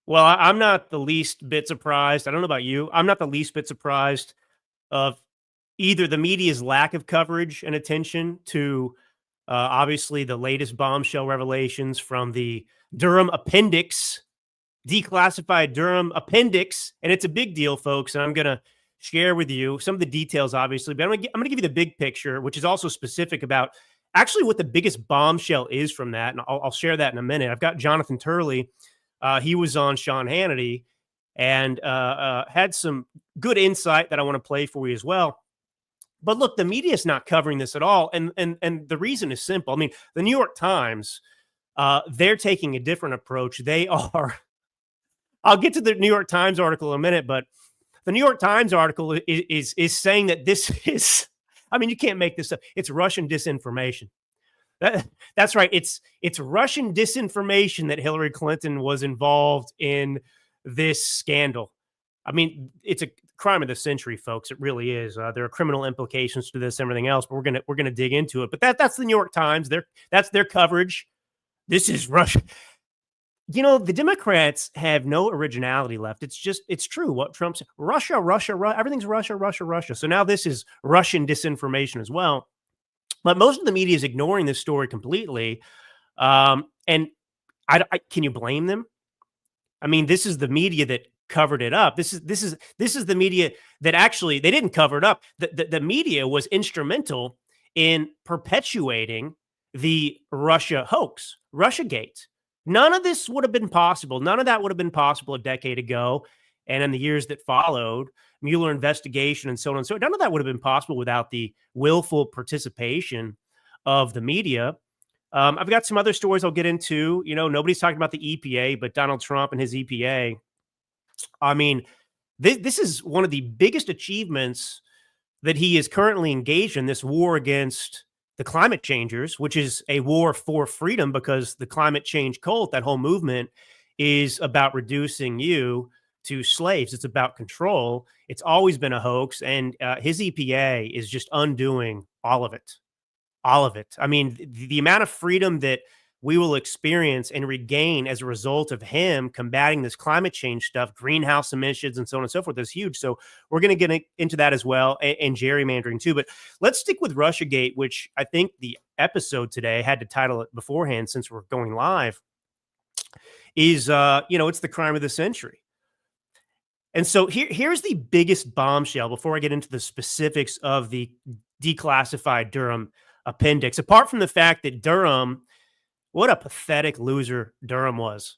Well, I'm not the least bit surprised. I don't know about you. I'm not the least bit surprised of either the media's lack of coverage and attention to obviously the latest bombshell revelations from the Durham appendix, declassified Durham appendix. And it's a big deal, folks. And I'm going to share with you some of the details, obviously, but I'm going to give you the big picture, which is also specific about actually what the biggest bombshell is from that. And I'll share that in a minute. I've got Jonathan Turley. He was on Sean Hannity and had some good insight that I want to play for you as well. But look, the media is not covering this at all, and the reason is simple. I mean, the New York Times, they're taking a different approach. They are. I'll get to the New York Times article in a minute, but the New York Times article is saying that this is. I mean, you can't make this up. It's Russian disinformation. That's right. It's Russian disinformation that Hillary Clinton was involved in this scandal. I mean, it's a crime of the century, folks. It really is. There are criminal implications to this, and everything else. But we're gonna dig into it. But that's the New York Times. That's their coverage. This is Russia. You know, the Democrats have no originality left. It's true what Trump said. Russia, everything's Russia, Russia, Russia. So now this is Russian disinformation as well. But most of the media is ignoring this story completely. And can you blame them? I mean, this is the media that covered it up. This is the media that actually they didn't cover it up. The media was instrumental in perpetuating the Russia hoax, Russiagate. None of this would have been possible. None of that would have been possible a decade ago. And in the years that followed, Mueller investigation and so on and so on, none of that would have been possible without the willful participation of the media. I've got some other stories I'll get into. You know, nobody's talking about the EPA, but Donald Trump and his EPA. I mean, this is one of the biggest achievements that he is currently engaged in, this war against the climate changers, which is a war for freedom, because the climate change cult, that whole movement, is about reducing you to slaves. It's about control. It's always been a hoax. And his EPA is just undoing all of it. All of it. I mean, the amount of freedom that we will experience and regain as a result of him combating this climate change stuff, greenhouse emissions, and so on and so forth is huge. So we're going to get into that as well, and gerrymandering too. But let's stick with Russiagate, which I think the episode today, had to title it beforehand since we're going live, is, it's the crime of the century. And so here's the biggest bombshell before I get into the specifics of the declassified Durham appendix. Apart from the fact that Durham, what a pathetic loser Durham was.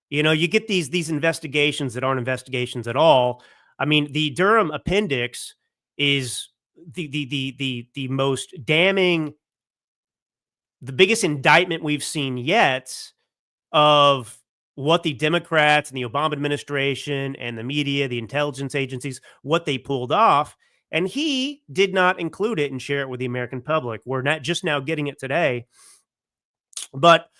You know, you get these investigations that aren't investigations at all. I mean, the Durham appendix is the most damning, the biggest indictment we've seen yet of what the Democrats and the Obama administration and the media, the intelligence agencies, what they pulled off. And he did not include it and share it with the American public. We're not just now getting it today. But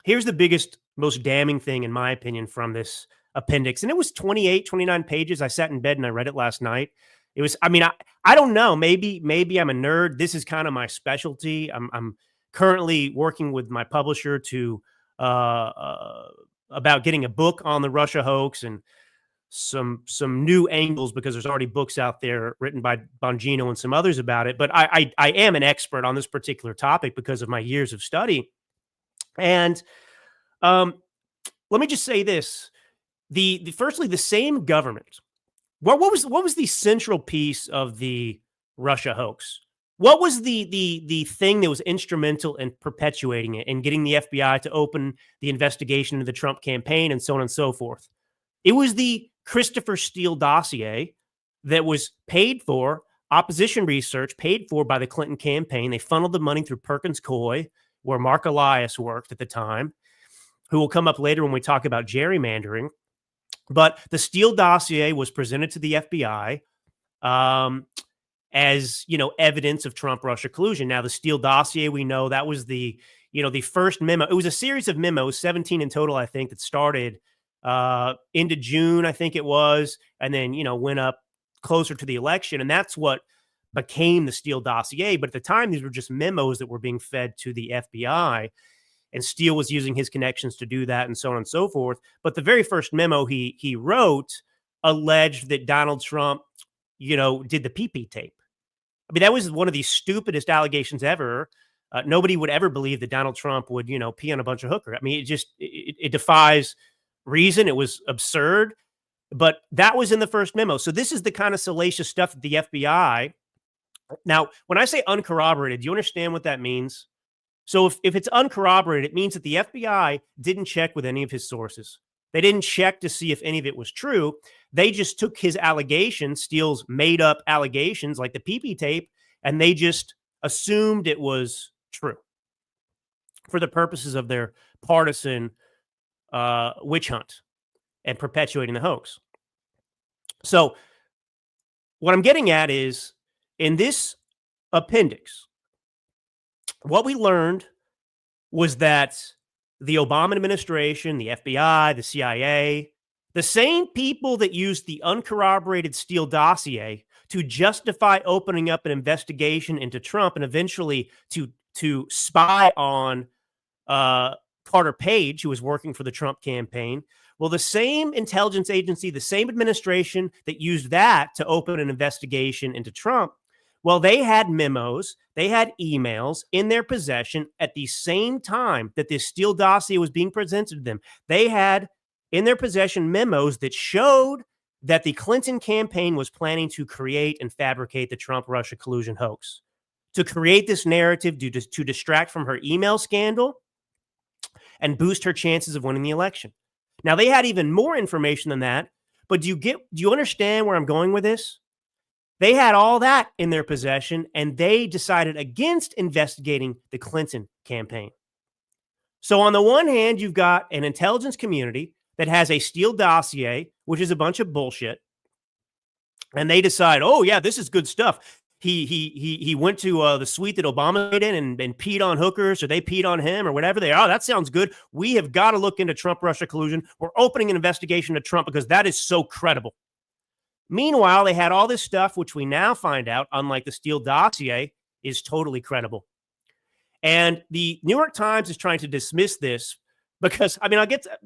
here's the biggest, most damning thing, in my opinion, from this appendix. And it was 28, 29 pages. I sat in bed and I read it last night. It was, I mean, I don't know. Maybe I'm a nerd. This is kind of my specialty. I'm currently working with my publisher to about getting a book on the Russia hoax and some new angles, because there's already books out there written by Bongino and some others about it. But I am an expert on this particular topic because of my years of study. And let me just say this: firstly, the same government. What was the central piece of the Russia hoax? What was the thing that was instrumental in perpetuating it and getting the FBI to open the investigation into the Trump campaign and so on and so forth? It was the Christopher Steele dossier that was paid for, opposition research paid for by the Clinton campaign. They funneled the money through Perkins Coie, where Mark Elias worked at the time, who will come up later when we talk about gerrymandering. But the Steele dossier was presented to the FBI as, evidence of Trump-Russia collusion. Now, the Steele dossier, we know that was the first memo. It was a series of memos, 17 in total, I think, that started into June, I think it was, and then, went up closer to the election. And that's what became the Steele dossier. But at the time, these were just memos that were being fed to the FBI. and Steele was using his connections to do that, and so on and so forth. But the very first memo he wrote alleged that Donald Trump, did the pee-pee tape. I mean, that was one of the stupidest allegations ever. Nobody would ever believe that Donald Trump would, pee on a bunch of hookers. I mean, it defies reason. It was absurd. But that was in the first memo. So this is the kind of salacious stuff that the FBI. Now, when I say uncorroborated, do you understand what that means? So if it's uncorroborated, it means that the FBI didn't check with any of his sources. They didn't check to see if any of it was true. They just took his allegations, Steele's made up allegations like the pee-pee tape, and they just assumed it was true for the purposes of their partisan witch hunt and perpetuating the hoax. So what I'm getting at is, in this appendix, what we learned was that the Obama administration, the FBI, the CIA, the same people that used the uncorroborated Steele dossier to justify opening up an investigation into Trump and eventually to spy on Carter Page, who was working for the Trump campaign. Well, the same intelligence agency, the same administration that used that to open an investigation into Trump, well, they had memos, they had emails in their possession at the same time that this Steele dossier was being presented to them. They had in their possession memos that showed that the Clinton campaign was planning to create and fabricate the Trump-Russia collusion hoax, to create this narrative to distract from her email scandal and boost her chances of winning the election. Now, they had even more information than that, but do you understand where I'm going with this? They had all that in their possession, and they decided against investigating the Clinton campaign. So on the one hand, you've got an intelligence community that has a Steele dossier, which is a bunch of bullshit, and they decide, oh yeah, this is good stuff. He went to the suite that Obama stayed in and peed on hookers, or they peed on him, or whatever they are. Oh, that sounds good. We have got to look into Trump-Russia collusion. We're opening an investigation to Trump because that is so credible. Meanwhile, they had all this stuff, which we now find out, unlike the Steele dossier, is totally credible. And the New York Times is trying to dismiss this because, I mean, I'll get to,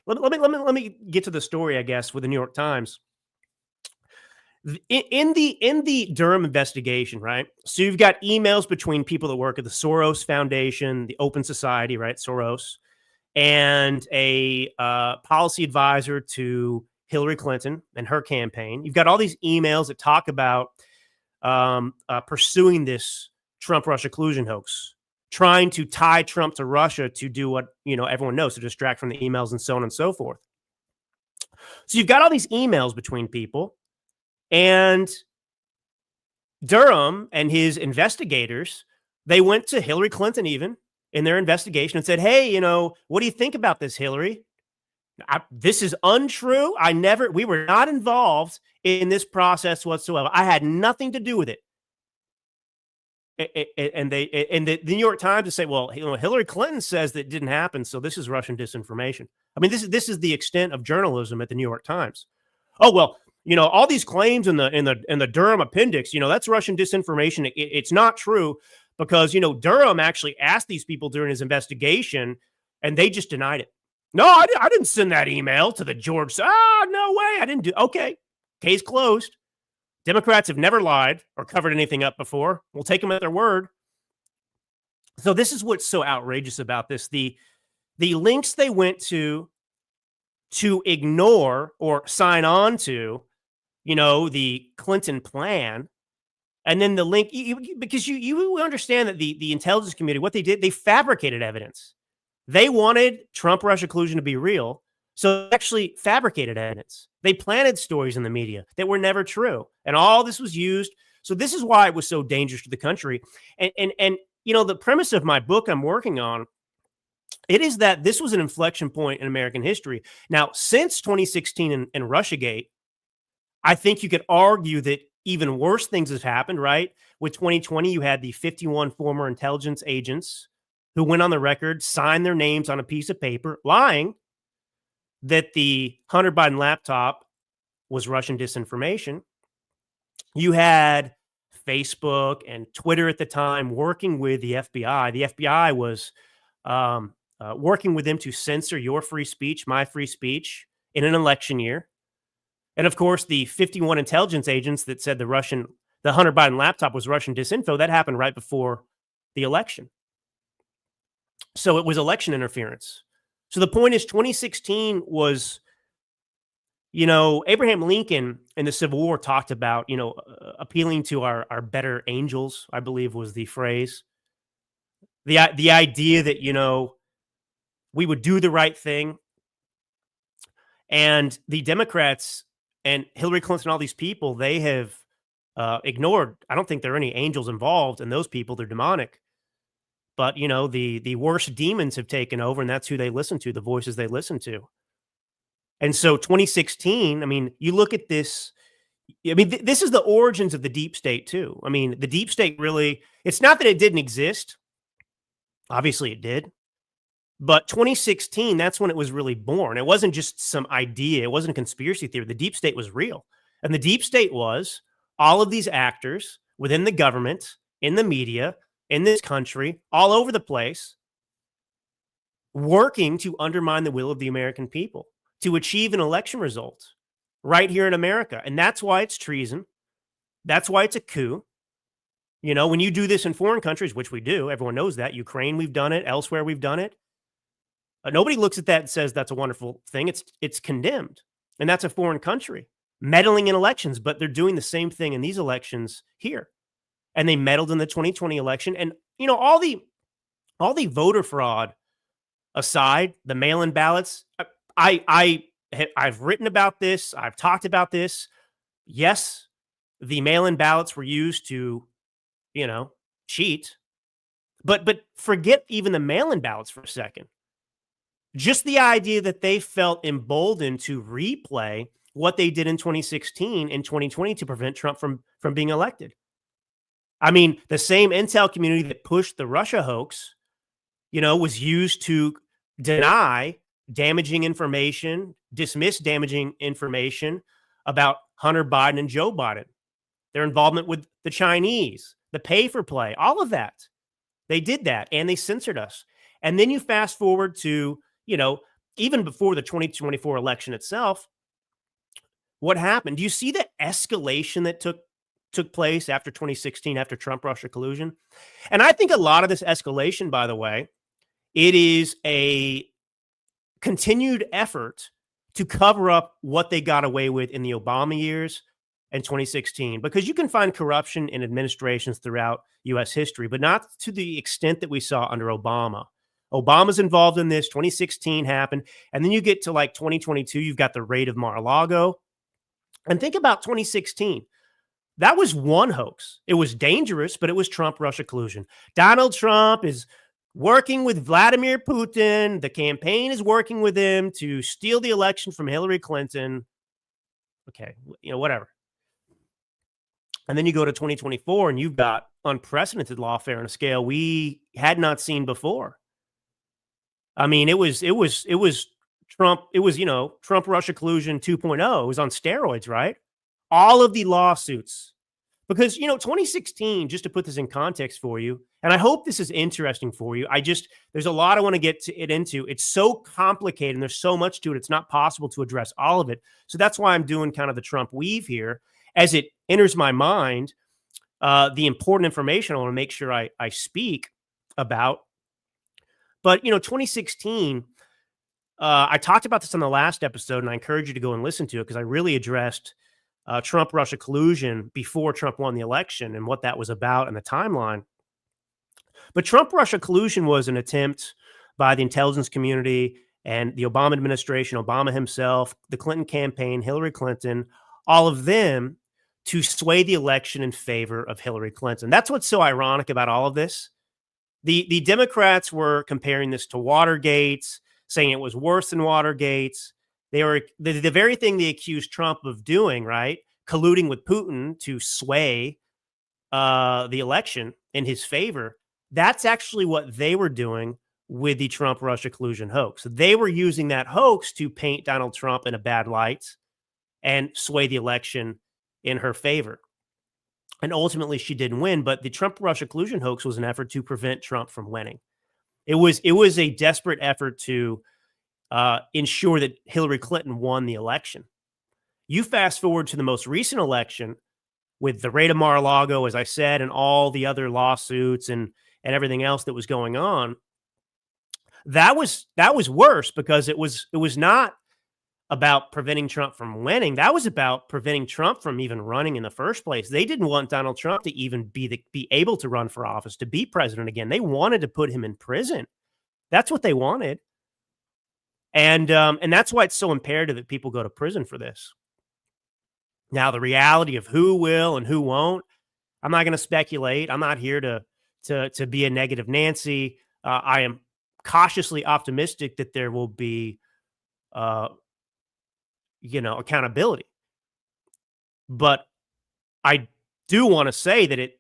let me get to the story, I guess, with the New York Times. In the Durham investigation, right? So you've got emails between people that work at the Soros Foundation, the Open Society, right? Soros, and a policy advisor to Hillary Clinton and her campaign. You've got all these emails that talk about pursuing this Trump-Russia collusion hoax, trying to tie Trump to Russia to do what everyone knows, to distract from the emails and so on and so forth. So you've got all these emails between people. And Durham and his investigators, they went to Hillary Clinton even in their investigation and said, hey, what do you think about this, Hillary? This is untrue. We were not involved in this process whatsoever. I had nothing to do with it. And the New York Times to say, well, Hillary Clinton says that it didn't happen, so this is Russian disinformation. I mean, this is the extent of journalism at the New York Times. Oh, well, all these claims in the Durham appendix, that's Russian disinformation. It's not true because, Durham actually asked these people during his investigation and they just denied it. No, I didn't send that email to the George. No way. I didn't do. Okay. Case closed. Democrats have never lied or covered anything up before. We'll take them at their word. So this is what's so outrageous about this. The links they went to ignore or sign on to, the Clinton plan. And then the link, because you understand that the intelligence community, what they did, they fabricated evidence. They wanted Trump-Russia collusion to be real. So they actually fabricated evidence. They planted stories in the media that were never true. And all this was used. So this is why it was so dangerous to the country. And the premise of my book I'm working on, it is that this was an inflection point in American history. Now, since 2016 and Russiagate, I think you could argue that even worse things have happened, right? With 2020, you had the 51 former intelligence agents who went on the record, signed their names on a piece of paper, lying that the Hunter Biden laptop was Russian disinformation. You had Facebook and Twitter at the time working with the FBI. The FBI was working with them to censor your free speech, my free speech in an election year. And of course, the 51 intelligence agents that said the Hunter Biden laptop was Russian disinfo, that happened right before the election. So it was election interference. So the point is 2016 was, Abraham Lincoln in the Civil War talked about, appealing to our better angels, I believe was the phrase. The idea that, we would do the right thing. And the Democrats and Hillary Clinton, all these people, they have ignored. I don't think there are any angels involved, and those people, they're demonic. But, the worst demons have taken over, and that's who they listen to, the voices they listen to. And so 2016, I mean, you look at this. I mean, this is the origins of the deep state, too. I mean, the deep state really, it's not that it didn't exist. Obviously, it did. But 2016, that's when it was really born. It wasn't just some idea. It wasn't a conspiracy theory. The deep state was real. And the deep state was all of these actors within the government, in the media, in this country, all over the place, working to undermine the will of the American people, to achieve an election result right here in America. And that's why it's treason. That's why it's a coup. When you do this in foreign countries, which we do, everyone knows that. Ukraine, we've done it. Elsewhere, we've done it. Nobody looks at that and says that's a wonderful thing. It's condemned. And that's a foreign country meddling in elections, but they're doing the same thing in these elections here. And they meddled in the 2020 election. And, all the voter fraud aside, the mail-in ballots, I've written about this. I've talked about this. Yes, the mail-in ballots were used to, cheat. But forget even the mail-in ballots for a second. Just the idea that they felt emboldened to replay what they did in 2016 and 2020 to prevent Trump from being elected. I mean, the same intel community that pushed the Russia hoax, was used to deny damaging information, dismiss damaging information about Hunter Biden and Joe Biden, their involvement with the Chinese, the pay for play, all of that. They did that and they censored us. And then you fast forward to, even before the 2024 election itself, what happened? Do you see the escalation that took place after 2016, after Trump-Russia collusion? And I think a lot of this escalation, by the way, it is a continued effort to cover up what they got away with in the Obama years and 2016, because you can find corruption in administrations throughout U.S. history, but not to the extent that we saw under Obama. Obama's involved in this. 2016 happened. And then you get to like 2022, you've got the raid of Mar-a-Lago. And think about 2016. That was one hoax. It was dangerous, but it was Trump-Russia collusion. Donald Trump is working with Vladimir Putin. The campaign is working with him to steal the election from Hillary Clinton. Okay, whatever. And then you go to 2024 and you've got unprecedented lawfare on a scale we had not seen before. I mean, it was Trump. It was, Trump-Russia collusion 2.0. It was on steroids, right? All of the lawsuits. Because, 2016, just to put this in context for you, and I hope this is interesting for you. There's a lot I want to get into. It's so complicated and there's so much to it. It's not possible to address all of it. So that's why I'm doing kind of the Trump weave here. As it enters my mind, the important information I want to make sure I speak about. But, 2016, I talked about this on the last episode, and I encourage you to go and listen to it because I really addressed Trump-Russia collusion before Trump won the election and what that was about and the timeline. But Trump-Russia collusion was an attempt by the intelligence community and the Obama administration, Obama himself, the Clinton campaign, Hillary Clinton, all of them to sway the election in favor of Hillary Clinton. That's what's so ironic about all of this. The Democrats were comparing this to Watergate, saying it was worse than Watergate. They were the very thing they accused Trump of doing, right? Colluding with Putin to sway the election in his favor. That's actually what they were doing with the Trump-Russia collusion hoax. They were using that hoax to paint Donald Trump in a bad light and sway the election in her favor. And ultimately, she didn't win. But the Trump-Russia collusion hoax was an effort to prevent Trump from winning. It was a desperate effort to ensure that Hillary Clinton won the election. You fast forward to the most recent election with the raid of Mar-a-Lago, as I said, and all the other lawsuits and everything else that was going on. That was worse because it was not about preventing Trump from winning. That was about preventing Trump from even running in the first place. They didn't want Donald Trump to even be able to run for office, to be president again. They wanted to put him in prison. That's what they wanted. And that's why it's so imperative that people go to prison for this. Now, the reality of who will and who won't, I'm not going to speculate. I'm not here to be a negative Nancy. I am cautiously optimistic that there will be, uh, accountability. But I do want to say that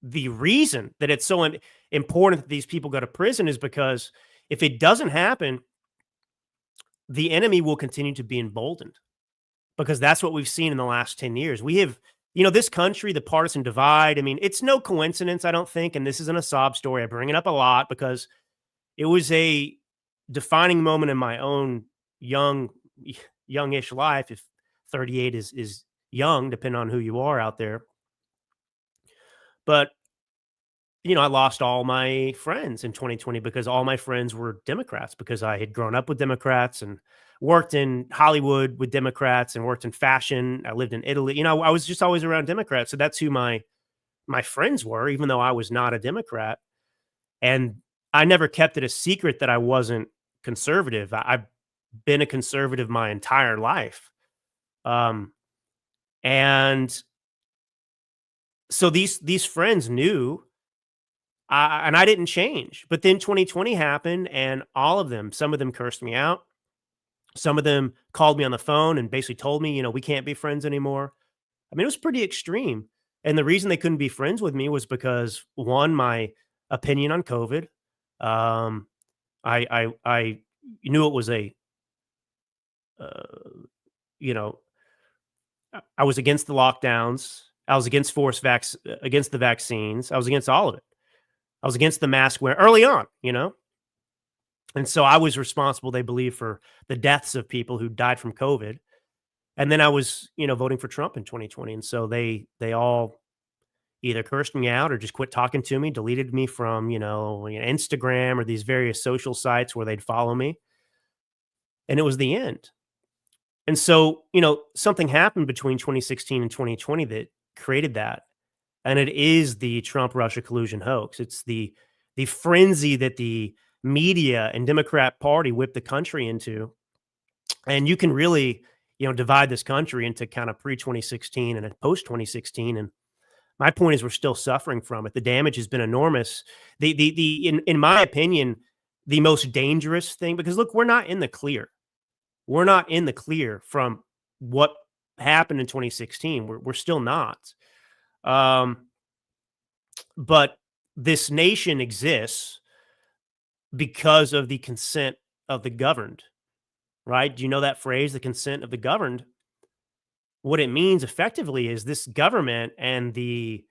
the reason that it's so important that these people go to prison is because if it doesn't happen, the enemy will continue to be emboldened, because that's what we've seen in the last 10 years. We have, this country, the partisan divide. I mean, it's no coincidence, I don't think. And this isn't a sob story. I bring it up a lot because it was a defining moment in my own youngish life. If 38 is young, depending on who you are out there. But, I lost all my friends in 2020 because all my friends were Democrats, because I had grown up with Democrats and worked in Hollywood with Democrats and worked in fashion. I lived in Italy. I was just always around Democrats. So that's who my friends were, even though I was not a Democrat. And I never kept it a secret that I wasn't conservative. I've been a conservative my entire life. And so these friends knew, and I didn't change. But then 2020 happened, and all of them, some of them cursed me out. Some of them called me on the phone and basically told me, we can't be friends anymore. I mean, it was pretty extreme. And the reason they couldn't be friends with me was because, one, my opinion on COVID. I knew it was you know, I was against the lockdowns. I was against against the vaccines. I was against all of it. I was against the mask wear early on, And so I was responsible, they believe, for the deaths of people who died from COVID. And then I was, voting for Trump in 2020. And so they all either cursed me out or just quit talking to me, deleted me from, Instagram or these various social sites where they'd follow me. And it was the end. And so, something happened between 2016 and 2020 that created that. And it is the Trump-Russia collusion hoax. It's the frenzy that the media and Democrat Party whipped the country into. And you can really, divide this country into kind of pre-2016 and post-2016. And my point is, we're still suffering from it. The damage has been enormous. In my opinion, the most dangerous thing, because look, we're not in the clear. We're not in the clear from what happened in 2016. We're still not. But this nation exists because of the consent of the governed, right? Do you know that phrase, the consent of the governed? What it means effectively is this government and the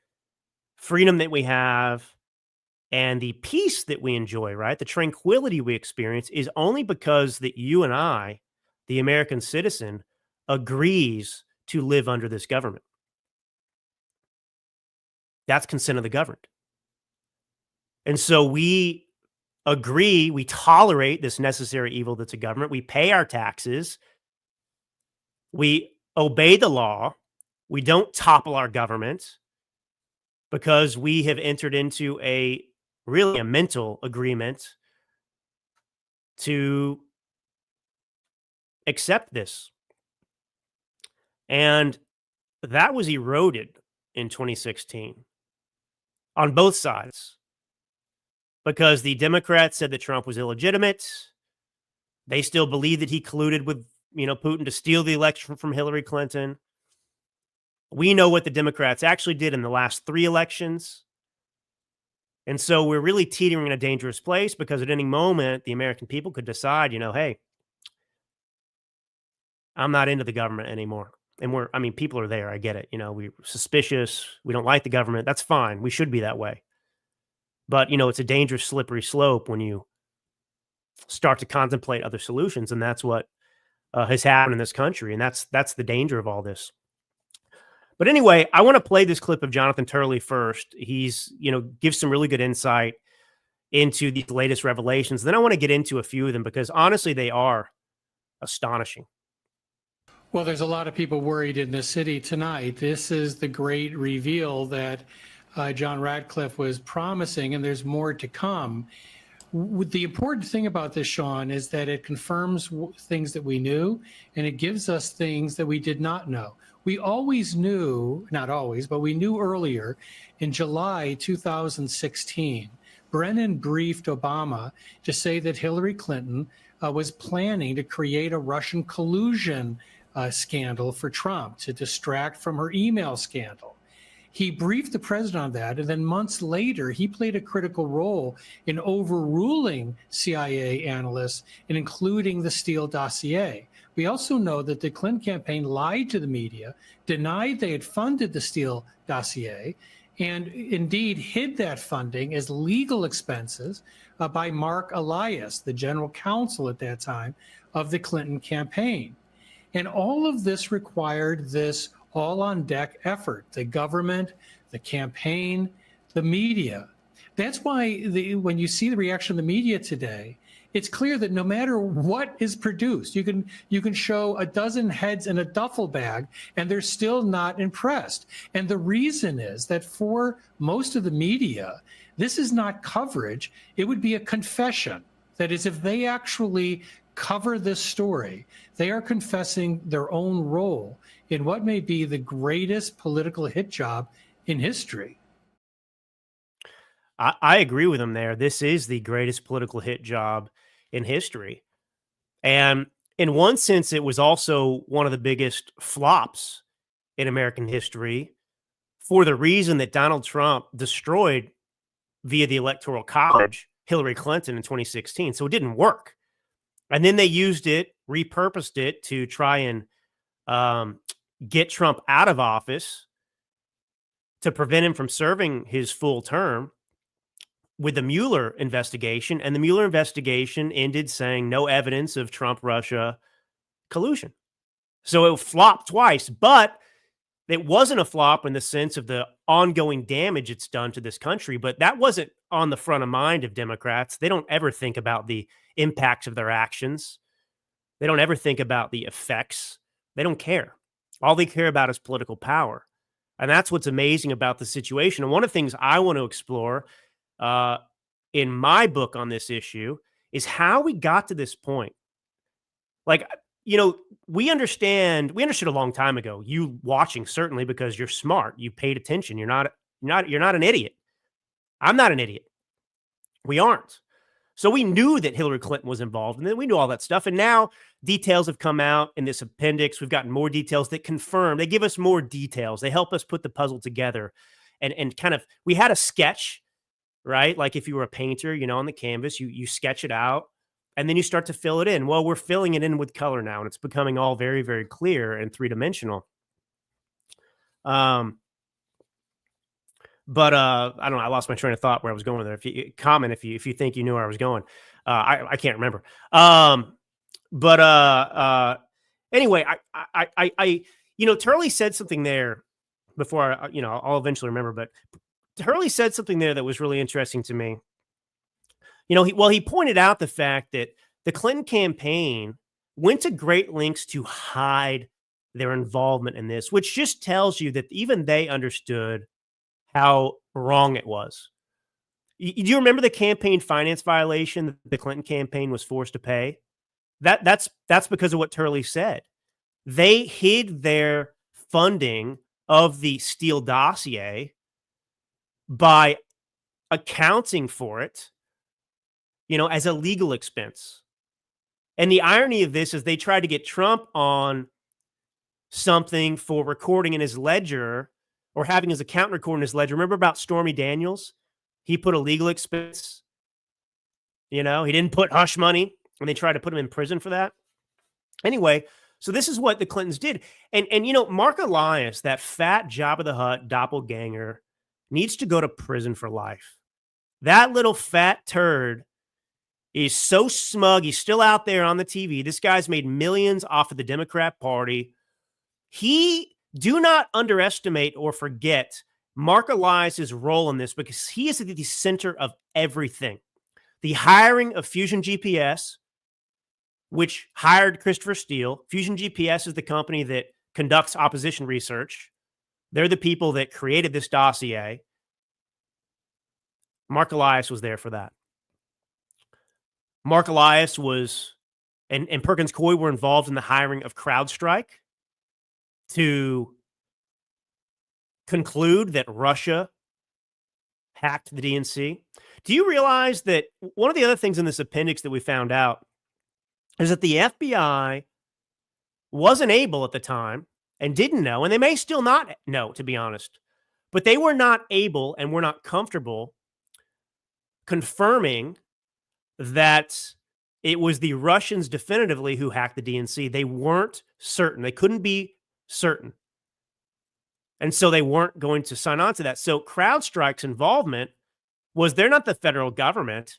freedom that we have and the peace that we enjoy, right? The tranquility we experience is only because that you and I, the American citizen, agrees to live under this government. That's consent of the governed. And so we agree, we tolerate this necessary evil that's a government. We pay our taxes. We obey the law. We don't topple our government because we have entered into a mental agreement to accept this. And that was eroded in 2016 on both sides, because the Democrats said that Trump was illegitimate. They still believe that he colluded with, Putin to steal the election from Hillary Clinton. We know what the Democrats actually did in the last 3 elections. And so we're really teetering in a dangerous place, because at any moment, the American people could decide, hey, I'm not into the government anymore. And people are there. I get it. We're suspicious. We don't like the government. That's fine. We should be that way. But, it's a dangerous, slippery slope when you start to contemplate other solutions. And that's what has happened in this country. And that's the danger of all this. But anyway, I want to play this clip of Jonathan Turley first. He's, gives some really good insight into these latest revelations. Then I want to get into a few of them because honestly, they are astonishing. Well, there's a lot of people worried in the city tonight. This is the great reveal that John Ratcliffe was promising, and there's more to come. The important thing about this, Sean, is that it confirms things that we knew, and it gives us things that we did not know. We always knew, not always, but we knew earlier in July 2016, Brennan briefed Obama to say that Hillary Clinton was planning to create a Russian collusion scandal for Trump to distract from her email scandal. He briefed the president on that, and then months later, he played a critical role in overruling CIA analysts and including the Steele dossier. We also know that the Clinton campaign lied to the media, denied they had funded the Steele dossier, and indeed hid that funding as legal expenses by Mark Elias, the general counsel at that time of the Clinton campaign. And all of this required this all-on-deck effort, the government, the campaign, the media. That's why when you see the reaction of the media today, it's clear that no matter what is produced, you can show a dozen heads in a duffel bag, and they're still not impressed. And the reason is that for most of the media, this is not coverage. It would be a confession. That is, if they actually cover this story, they are confessing their own role in what may be the greatest political hit job in history. I agree with him there. This is the greatest political hit job in history. And in one sense, it was also one of the biggest flops in American history for the reason that Donald Trump destroyed via the Electoral College Hillary Clinton in 2016. So it didn't work. And then they used it, repurposed it to try and get Trump out of office to prevent him from serving his full term with the Mueller investigation. And the Mueller investigation ended saying no evidence of Trump-Russia collusion. So it flopped twice, but it wasn't a flop in the sense of the ongoing damage it's done to this country. But that wasn't on the front of mind of Democrats. They don't ever think about the impacts of their actions. They don't ever think about the effects. They don't care. All they care about is political power. And that's what's amazing about the situation. And one of the things I want to explore in my book on this issue is how we got to this point. Like, we understood a long time ago, you watching, certainly because you're smart, you paid attention. You're not an idiot. I'm not an idiot. We aren't. So we knew that Hillary Clinton was involved, and then we knew all that stuff. And now details have come out in this appendix. We've gotten more details that confirm. They give us more details. They help us put the puzzle together. And kind of, we had a sketch, right? Like if you were a painter, on the canvas, you sketch it out, and then you start to fill it in. Well, we're filling it in with color now, and it's becoming all very, very clear and three-dimensional. But I don't know. I lost my train of thought where I was going there. If you comment, if you think you knew where I was going, I can't remember. Anyway, Turley said something there before I'll eventually remember. But Turley said something there that was really interesting to me. He pointed out the fact that the Clinton campaign went to great lengths to hide their involvement in this, which just tells you that even they understood how wrong it was. Do you remember the campaign finance violation that the Clinton campaign was forced to pay? That's because of what Turley said. They hid their funding of the Steele dossier by accounting for it, as a legal expense. And the irony of this is they tried to get Trump on something for recording in his ledger or having his accountant record in his ledger. Remember about Stormy Daniels? He put a legal expense. He didn't put hush money, and they tried to put him in prison for that. Anyway, so this is what the Clintons did. And Mark Elias, that fat Jabba the Hutt doppelganger, needs to go to prison for life. That little fat turd He's so smug. He's still out there on the TV. This guy's made millions off of the Democrat Party. Do not underestimate or forget Mark Elias's role in this, because he is at the center of everything. The hiring of Fusion GPS, which hired Christopher Steele. Fusion GPS is the company that conducts opposition research. They're the people that created this dossier. Mark Elias was there for that. Mark Elias and Perkins Coie were involved in the hiring of CrowdStrike to conclude that Russia hacked the DNC. Do you realize that one of the other things in this appendix that we found out is that the FBI wasn't able at the time and didn't know, and they may still not know, to be honest, but they were not able and were not comfortable confirming that it was the Russians definitively who hacked the DNC. They weren't certain. They couldn't be certain. And so they weren't going to sign on to that. So CrowdStrike's involvement was they're not the federal government.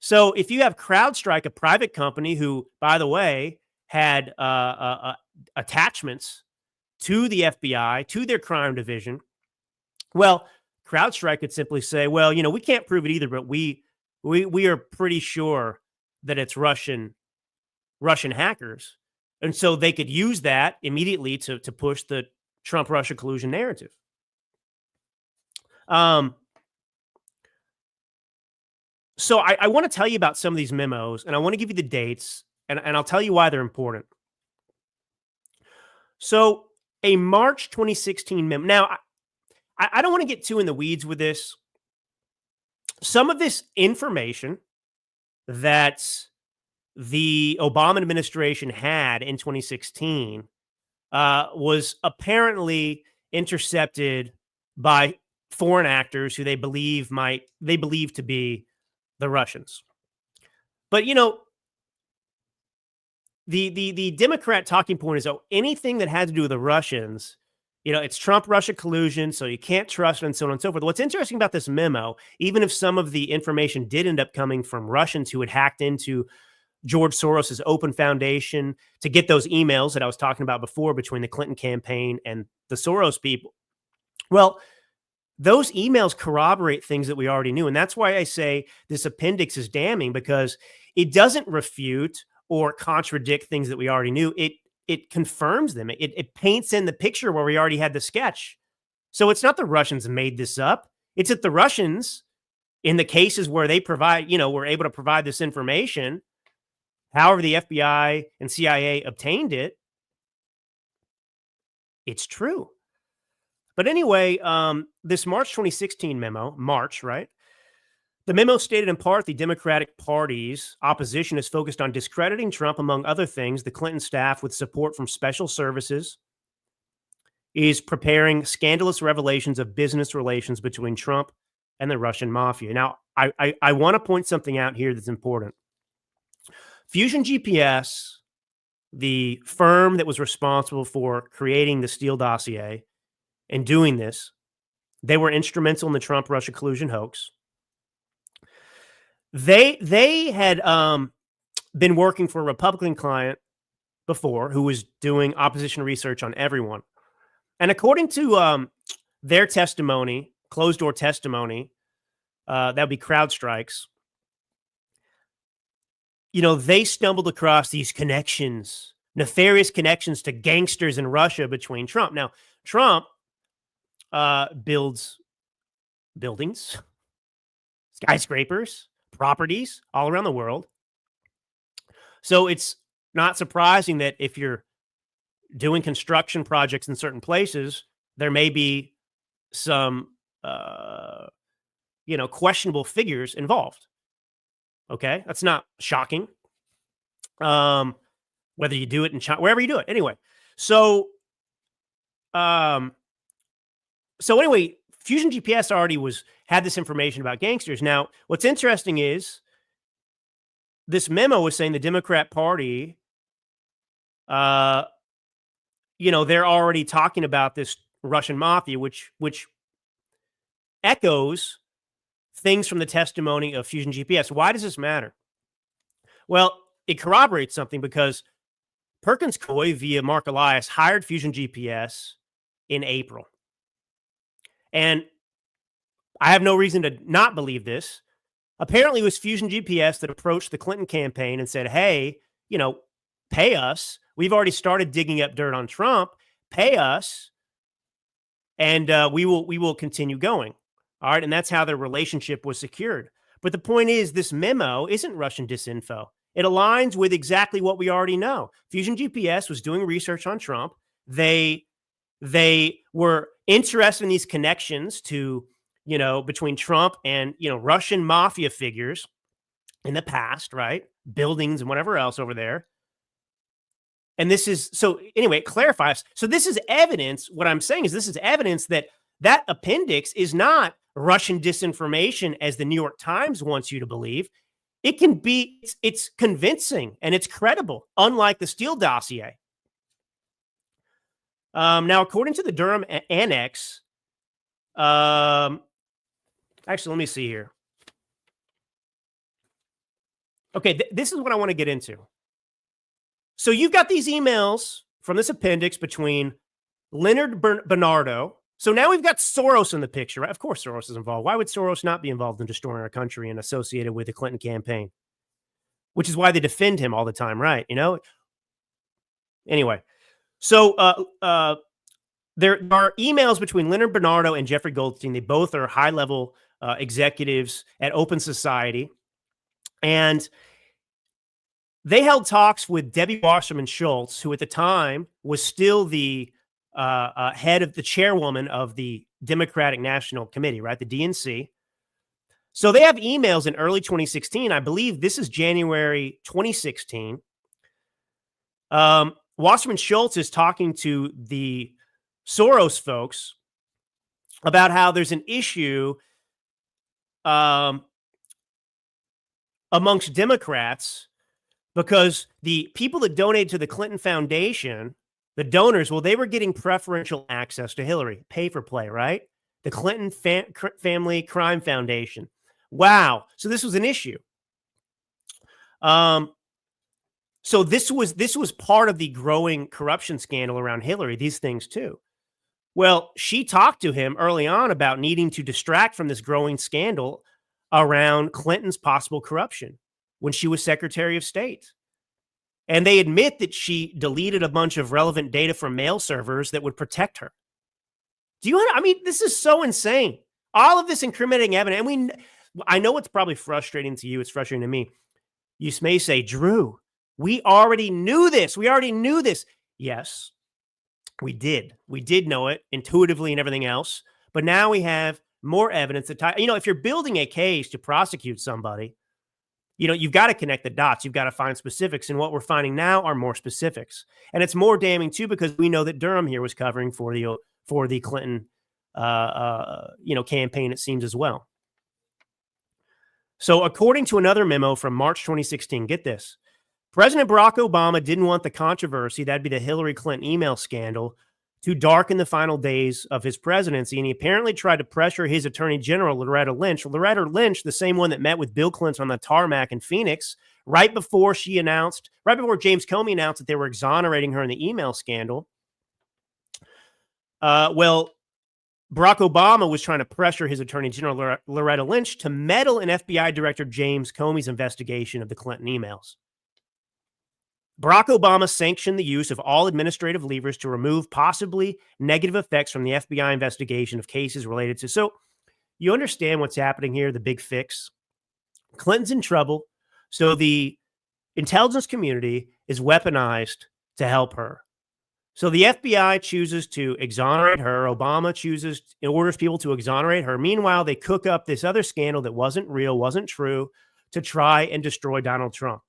So if you have CrowdStrike, a private company who, by the way, had attachments to the FBI, to their crime division, well, CrowdStrike could simply say, well, we can't prove it either, but we are pretty sure that it's Russian hackers. And so they could use that immediately to push the Trump-Russia collusion narrative. So I want to tell you about some of these memos, and I want to give you the dates, and I'll tell you why they're important. So a March 2016 memo. Now, I don't want to get too in the weeds with this. Some of this information that the Obama administration had in 2016 was apparently intercepted by foreign actors who they believe to be the Russians. But the Democrat talking point is, anything that had to do with the Russians, it's Trump-Russia collusion, so you can't trust it, and so on and so forth. What's interesting about this memo, even if some of the information did end up coming from Russians who had hacked into George Soros's Open Foundation to get those emails that I was talking about before between the Clinton campaign and the Soros people, well, those emails corroborate things that we already knew. And that's why I say this appendix is damning, because it doesn't refute or contradict things that we already knew. It confirms them. It paints in the picture where we already had the sketch. So it's not the Russians made this up. It's that the Russians, in the cases where they were able to provide this information, however the FBI and CIA obtained it, it's true. But anyway, this March 2016 memo, right? The memo stated in part the Democratic Party's opposition is focused on discrediting Trump. Among other things, the Clinton staff, with support from special services, is preparing scandalous revelations of business relations between Trump and the Russian mafia. Now, I want to point something out here that's important. Fusion GPS, the firm that was responsible for creating the Steele dossier and doing this, they were instrumental in the Trump-Russia collusion hoax. They had been working for a Republican client before who was doing opposition research on everyone. And according to their testimony, closed-door testimony, that would be CrowdStrike's, they stumbled across these connections, nefarious connections to gangsters in Russia between Trump. Now, Trump builds buildings, skyscrapers, properties all around the world. So it's not surprising that if you're doing construction projects in certain places, there may be some, questionable figures involved. Okay, that's not shocking. Whether you do it in China, wherever you do it, anyway. So anyway, Fusion GPS already had this information about gangsters. Now, what's interesting is this memo was saying the Democrat Party, they're already talking about this Russian mafia, which echoes things from the testimony of Fusion GPS. Why does this matter? Well, it corroborates something because Perkins Coie via Mark Elias hired Fusion GPS in April. And I have no reason to not believe this. Apparently, it was Fusion GPS that approached the Clinton campaign and said, hey, pay us. We've already started digging up dirt on Trump. Pay us, and we will continue going. All right, and that's how their relationship was secured. But the point is, this memo isn't Russian disinfo. It aligns with exactly what we already know. Fusion GPS was doing research on Trump. They were interested in these connections to, between Trump and, Russian mafia figures in the past, right? Buildings and whatever else over there. And this is, so anyway, it clarifies. So this is evidence. What I'm saying is this is evidence that appendix is not Russian disinformation as the New York Times wants you to believe. It can be, it's convincing and it's credible, unlike the Steele dossier. Now, according to the Durham annex, actually, let me see here. Okay, this is what I want to get into. So you've got these emails from this appendix between Leonard Bernardo. So now we've got Soros in the picture, right? Of course Soros is involved. Why would Soros not be involved in destroying our country and associated with the Clinton campaign? Which is why they defend him all the time, right? Anyway, so there are emails between Leonard Bernardo and Jeffrey Goldstein. They both are high-level executives at Open Society. And they held talks with Debbie Wasserman Schultz, who at the time was still the head of the chairwoman of the Democratic National Committee, right? The DNC. So they have emails in early 2016. I believe this is January 2016. Wasserman Schultz is talking to the Soros folks about how there's an issue amongst Democrats because the people that donated to the Clinton Foundation, the donors, well, they were getting preferential access to Hillary, pay for play, right? The Clinton Family Crime Foundation. Wow. So this was an issue. So this was part of the growing corruption scandal around Hillary, these things too. Well, she talked to him early on about needing to distract from this growing scandal around Clinton's possible corruption when she was Secretary of State. And they admit that she deleted a bunch of relevant data from mail servers that would protect her. This is so insane. All of this incriminating evidence. And I know it's probably frustrating to you. It's frustrating to me. You may say, Drew, we already knew this. Yes, we did. We did know it intuitively and everything else. But now we have more evidence that, if you're building a case to prosecute somebody, you've got to connect the dots. You've got to find specifics. And what we're finding now are more specifics. And it's more damning, too, because we know that Durham here was covering for the Clinton, campaign, it seems, as well. So according to another memo from March 2016, get this. President Barack Obama didn't want the controversy, that'd be the Hillary Clinton email scandal, to darken the final days of his presidency, and he apparently tried to pressure his Attorney General, Loretta Lynch. Loretta Lynch, the same one that met with Bill Clinton on the tarmac in Phoenix, right before James Comey announced that they were exonerating her in the email scandal. Barack Obama was trying to pressure his Attorney General, Loretta Lynch, to meddle in FBI Director James Comey's investigation of the Clinton emails. Barack Obama sanctioned the use of all administrative levers to remove possibly negative effects from the FBI investigation of cases related to. So you understand what's happening here, the big fix. Clinton's in trouble. So the intelligence community is weaponized to help her. So the FBI chooses to exonerate her. Obama orders people to exonerate her. Meanwhile, they cook up this other scandal that wasn't real, wasn't true, to try and destroy Donald Trump.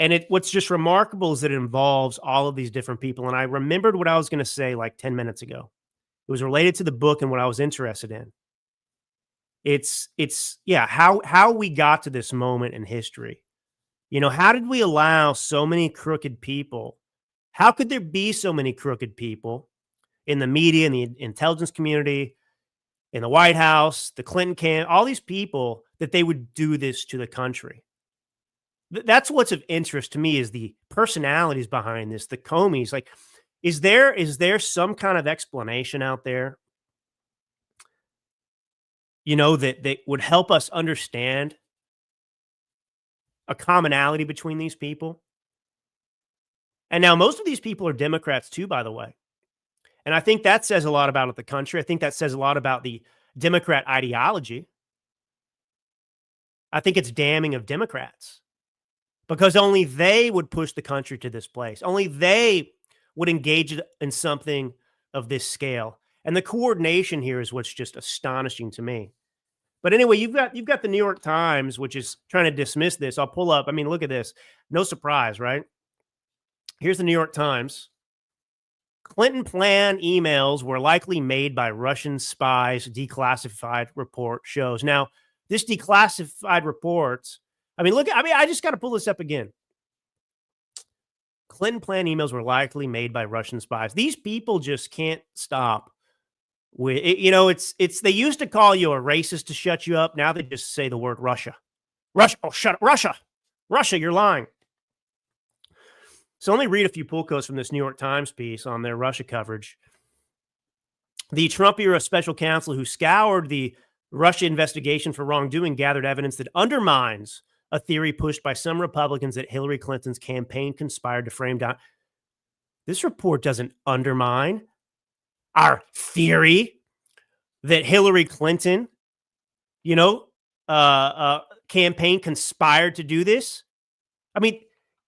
And what's just remarkable is that it involves all of these different people. And I remembered what I was going to say like 10 minutes ago. It was related to the book and what I was interested in. It's how we got to this moment in history. How did we allow so many crooked people? How could there be so many crooked people in the media and the intelligence community in the White House, the Clinton camp, all these people, that they would do this to the country. That's what's of interest to me, is the personalities behind this, the Comeys. Like, is there some kind of explanation out there, that would help us understand a commonality between these people? And now most of these people are Democrats too, by the way. And I think that says a lot about the country. I think that says a lot about the Democrat ideology. I think it's damning of Democrats, because only they would push the country to this place. Only they would engage in something of this scale. And the coordination here is what's just astonishing to me. But anyway, you've got the New York Times, which is trying to dismiss this. I'll pull up. I mean, look at this. No surprise, right? Here's the New York Times. Clinton plan emails were likely made by Russian spies, declassified report shows. Now, this declassified report, I just got to pull this up again. Clinton plan emails were likely made by Russian spies. These people just can't stop with it. They used to call you a racist to shut you up. Now they just say the word Russia. Oh, shut up. Russia, you're lying. So let me read a few pull quotes from this New York Times piece on their Russia coverage. The Trump-era special counsel who scoured the Russia investigation for wrongdoing gathered evidence that undermines a theory pushed by some Republicans that Hillary Clinton's campaign conspired to frame down. This report doesn't undermine our theory that Hillary Clinton, campaign conspired to do this. I mean,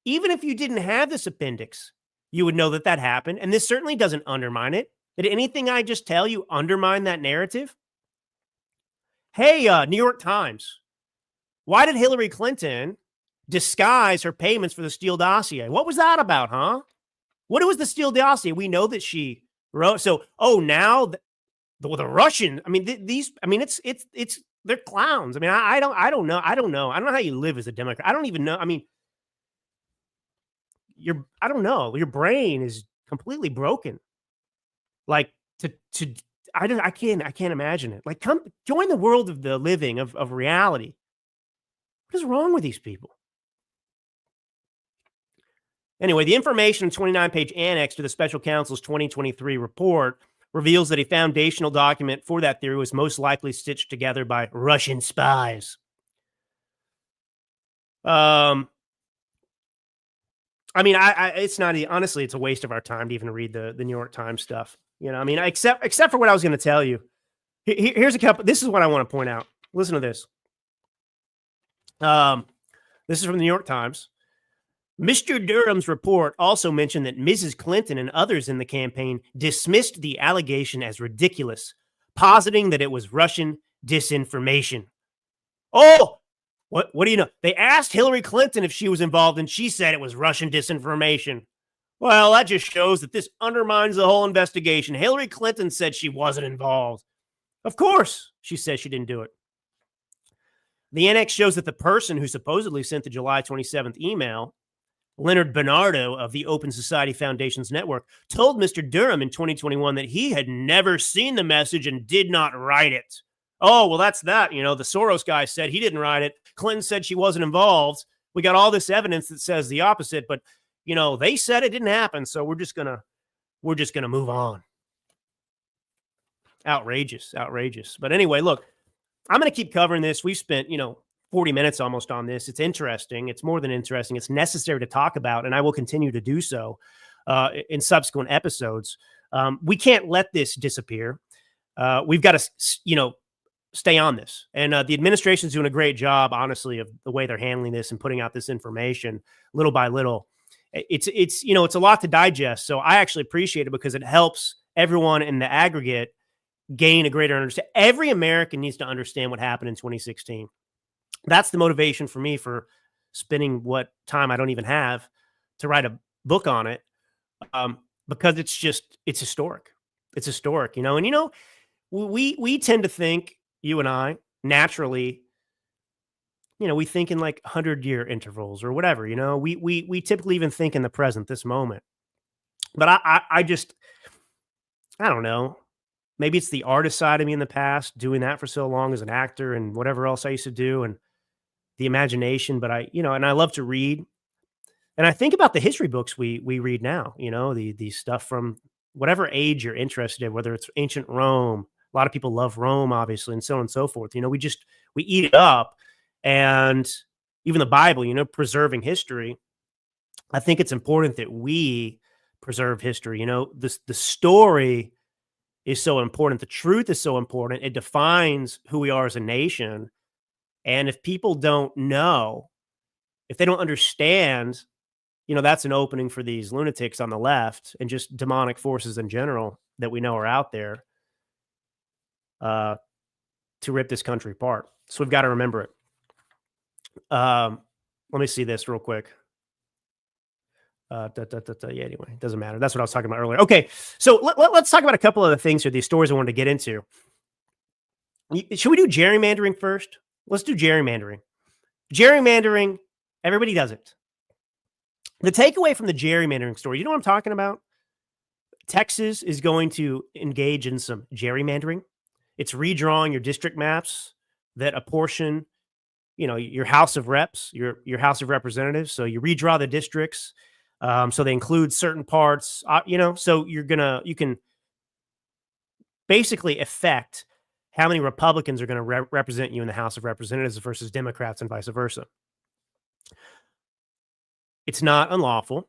even if you didn't have this appendix, you would know that happened. And this certainly doesn't undermine it. Did anything I just tell you undermine that narrative? Hey, New York Times, why did Hillary Clinton disguise her payments for the Steele dossier? What was that about, huh? What was the Steele dossier? We know that she wrote. So, now the Russian, they're clowns. I mean, I don't know. I don't know how you live as a Democrat. I don't even know. I mean, I don't know. Your brain is completely broken. Like I can't imagine it. Like, come join the world of the living, of reality. What is wrong with these people? Anyway, the information 29-page annex to the special counsel's 2023 report reveals that a foundational document for that theory was most likely stitched together by Russian spies. It's not, honestly, it's a waste of our time to even read the New York Times stuff. Except for what I was going to tell you. Here's a couple. This is what I want to point out. Listen to this. This is from the New York Times. Mr. Durham's report also mentioned that Mrs. Clinton and others in the campaign dismissed the allegation as ridiculous, positing that it was Russian disinformation. Oh, what do you know? They asked Hillary Clinton if she was involved, and she said it was Russian disinformation. Well, that just shows that this undermines the whole investigation. Hillary Clinton said she wasn't involved. Of course, she says she didn't do it. The annex shows that the person who supposedly sent the July 27th email, Leonard Bernardo of the Open Society Foundation's network, told Mr. Durham in 2021 that he had never seen the message and did not write it. Oh, well, that's that. The Soros guy said he didn't write it. Clinton said she wasn't involved. We got all this evidence that says the opposite, but they said it didn't happen, so we're just gonna move on. Outrageous. But anyway, look, I'm gonna keep covering this. We've spent 40 minutes almost on this. It's interesting. It's more than interesting. It's necessary to talk about, and I will continue to do so in subsequent episodes. We can't let this disappear. We've got to, stay on this. And the administration's doing a great job, honestly, of the way they're handling this and putting out this information little by little. It's a lot to digest. So I actually appreciate it because it helps everyone in the aggregate gain a greater understanding. Every American needs to understand what happened in 2016. That's the motivation for me for spending what time I don't even have to write a book on it. Because it's historic. It's historic, and we tend to think, you and I, naturally, we think in like 100-year intervals or whatever, we typically even think in the present, this moment. But I don't know. maybe it's the artist side of me in the past, doing that for so long as an actor and whatever else I used to do, and the imagination. But and I love to read. And I think about the history books we read now, the stuff from whatever age you're interested in, whether it's ancient Rome. A lot of people love Rome, obviously, and so on and so forth. We eat it up. And even the Bible, preserving history. I think it's important that we preserve history. The story is so important. The truth is so important. It defines who we are as a nation. And if people don't know, if they don't understand, that's an opening for these lunatics on the left and just demonic forces in general that we know are out there to rip this country apart. So we've got to remember it. Let me see this real quick. Yeah, anyway, it doesn't matter. That's what I was talking about earlier. Okay, so let's talk about a couple of the things here, these stories I wanted to get into. Should we do gerrymandering first? Let's do gerrymandering. Gerrymandering, everybody does it. The takeaway from the gerrymandering story, you know what I'm talking about? Texas is going to engage in some gerrymandering. It's redrawing your district maps that apportion, your House of Reps, your House of Representatives. So you redraw the districts. So they include certain parts, so you can basically affect how many Republicans are going to represent you in the House of Representatives versus Democrats and vice versa. It's not unlawful.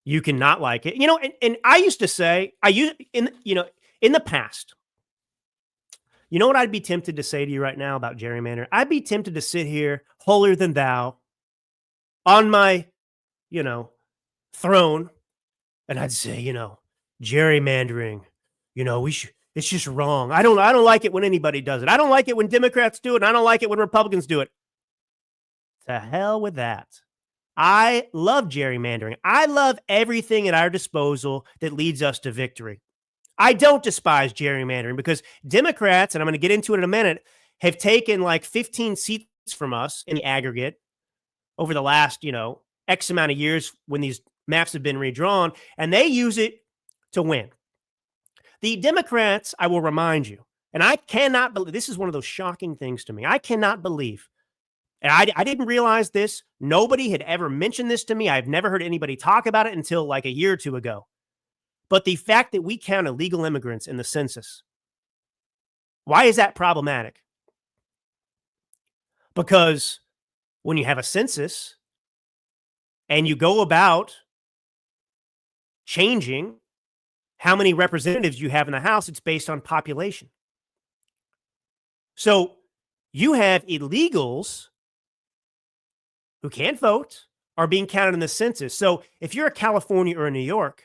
You can not like it, and I used to say, in the past, what I'd be tempted to say to you right now about gerrymandering? I'd be tempted to sit here holier than thou on my, throne, and I'd say, gerrymandering, it's just wrong. I don't like it when anybody does it. I don't like it when Democrats do it, and I don't like it when Republicans do it. To hell with that. I love gerrymandering. I love everything at our disposal that leads us to victory. I don't despise gerrymandering because Democrats, and I'm going to get into it in a minute, have taken like 15 seats from us in the aggregate over the last, X amount of years when these maps have been redrawn, and they use it to win. The Democrats, I will remind you, and I cannot believe, this is one of those shocking things to me. I cannot believe, and I didn't realize this. Nobody had ever mentioned this to me. I've never heard anybody talk about it until like a year or two ago. But the fact that we count illegal immigrants in the census, why is that problematic? Because when you have a census and you go about changing how many representatives you have in the House, it's based on population. So you have illegals who can't vote are being counted in the census. So if you're a California or a New York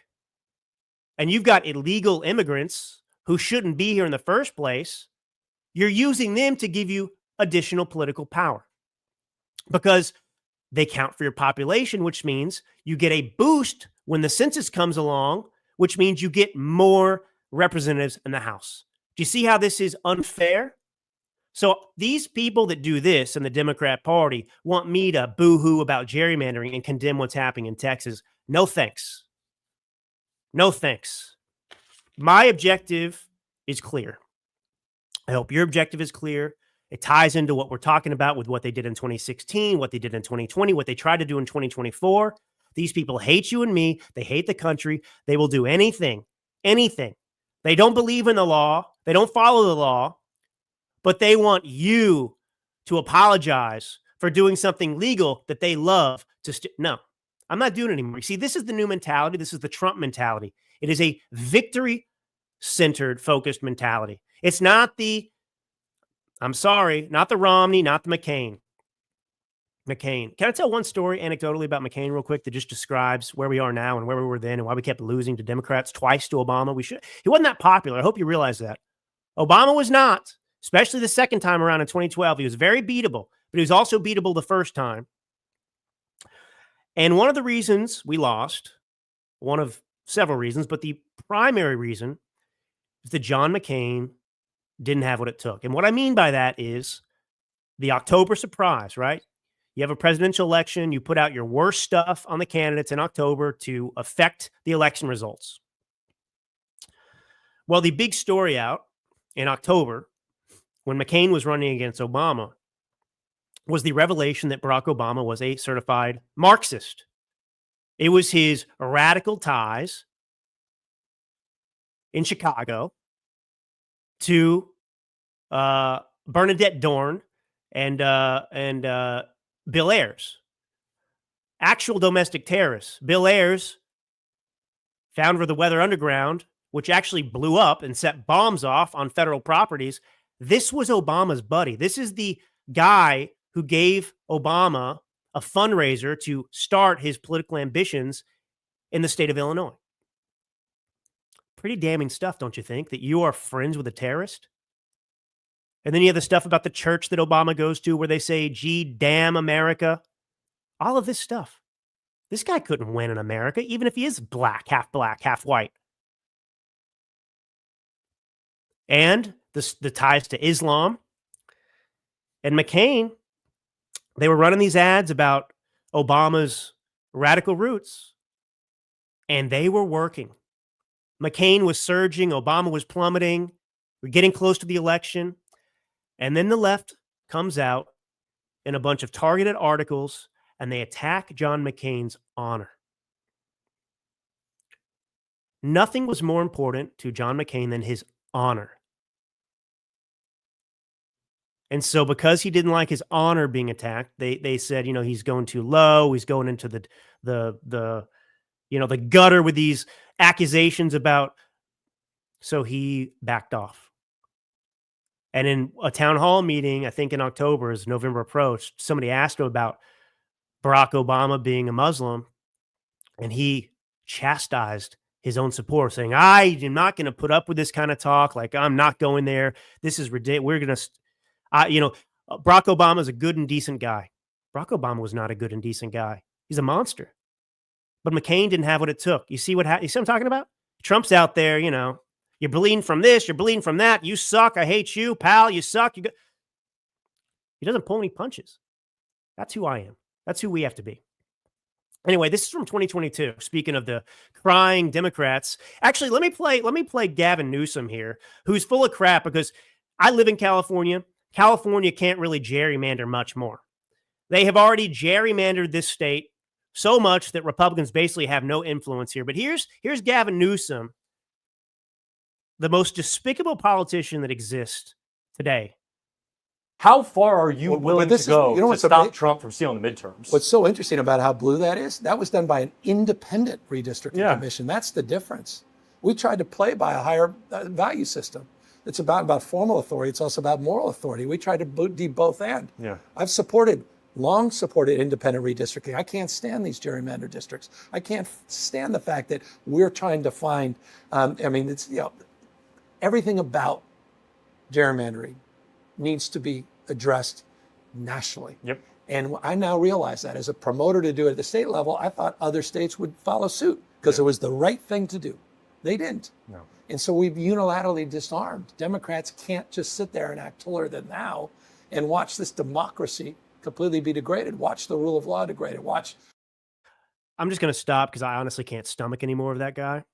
and you've got illegal immigrants who shouldn't be here in the first place, you're using them to give you additional political power because they count for your population, which means you get a boost when the census comes along, which means you get more representatives in the House. Do you see how this is unfair? So these people that do this in the Democrat Party want me to boo-hoo about gerrymandering and condemn what's happening in Texas. No thanks. No thanks. My objective is clear. I hope your objective is clear. It ties into what we're talking about with what they did in 2016, what they did in 2020, what they tried to do in 2024. These people hate you and me. They hate the country. They will do anything. They don't believe in the law. They don't follow the law. But they want you to apologize for doing something legal that they love to no, I'm not doing it anymore. You see, this is the new mentality. This is the Trump mentality. It is a victory-centered, focused mentality. It's not the, I'm sorry, not the Romney, not the McCain. Can I tell one story anecdotally about McCain real quick that just describes where we are now and where we were then and why we kept losing to Democrats twice to Obama? He wasn't that popular. I hope you realize that. Obama was not. Especially the second time around in 2012. He was very beatable, but he was also beatable the first time. And one of the reasons we lost, one of several reasons, but the primary reason is that John McCain didn't have what it took. And what I mean by that is the October surprise, right? You have a presidential election. You put out your worst stuff on the candidates in October to affect the election results. Well, the big story out in October, when McCain was running against Obama, was the revelation that Barack Obama was a certified Marxist. It was his radical ties in Chicago to Bernadette Dorn and Bill Ayers, actual domestic terrorists. Bill Ayers, founder of the Weather Underground, which actually blew up and set bombs off on federal properties. This was Obama's buddy. This is the guy who gave Obama a fundraiser to start his political ambitions in the state of Illinois. Pretty damning stuff, don't you think, that you are friends with a terrorist? And then you have the stuff about the church that Obama goes to where they say, gee, damn America. All of this stuff. This guy couldn't win in America, even if he is black, half white. And the ties to Islam. And McCain, they were running these ads about Obama's radical roots, and they were working. McCain was surging, Obama was plummeting. We're getting close to the election. And then the left comes out in a bunch of targeted articles, and they attack John McCain's honor. Nothing was more important to John McCain than his honor. And so because he didn't like his honor being attacked, they said, he's going too low. He's going into the gutter with these accusations about. So he backed off. And in a town hall meeting, I think in October, as November approached, somebody asked him about Barack Obama being a Muslim, and he chastised his own support, saying, I am not going to put up with this kind of talk. Like, I'm not going there. This is ridiculous. We're going to, Barack Obama is a good and decent guy. Barack Obama was not a good and decent guy. He's a monster. But McCain didn't have what it took. You see what you see what I'm talking about? Trump's out there, you're bleeding from this, you're bleeding from that. You suck. I hate you, pal. You suck. He doesn't pull any punches. That's who I am. That's who we have to be. Anyway, this is from 2022. Speaking of the crying Democrats, actually, let me play Gavin Newsom here, who's full of crap because I live in California. California can't really gerrymander much more. They have already gerrymandered this state so much that Republicans basically have no influence here. But here's Gavin Newsom, the most despicable politician that exists today. How far are you willing to go to stop Trump from stealing the midterms? What's so interesting about how blue that is, that was done by an independent redistricting commission. That's the difference. We tried to play by a higher value system. It's about formal authority. It's also about moral authority. We tried to do both and. Yeah. I've long supported independent redistricting. I can't stand these gerrymander districts. I can't stand the fact that we're trying to find, it's, everything about gerrymandering needs to be addressed nationally. Yep. And I now realize that as a promoter to do it at the state level, I thought other states would follow suit because it was the right thing to do. They didn't. No. And so we've unilaterally disarmed. Democrats can't just sit there and act holier than thou and watch this democracy completely be degraded. Watch the rule of law degraded. I'm just going to stop because I honestly can't stomach any more of that guy.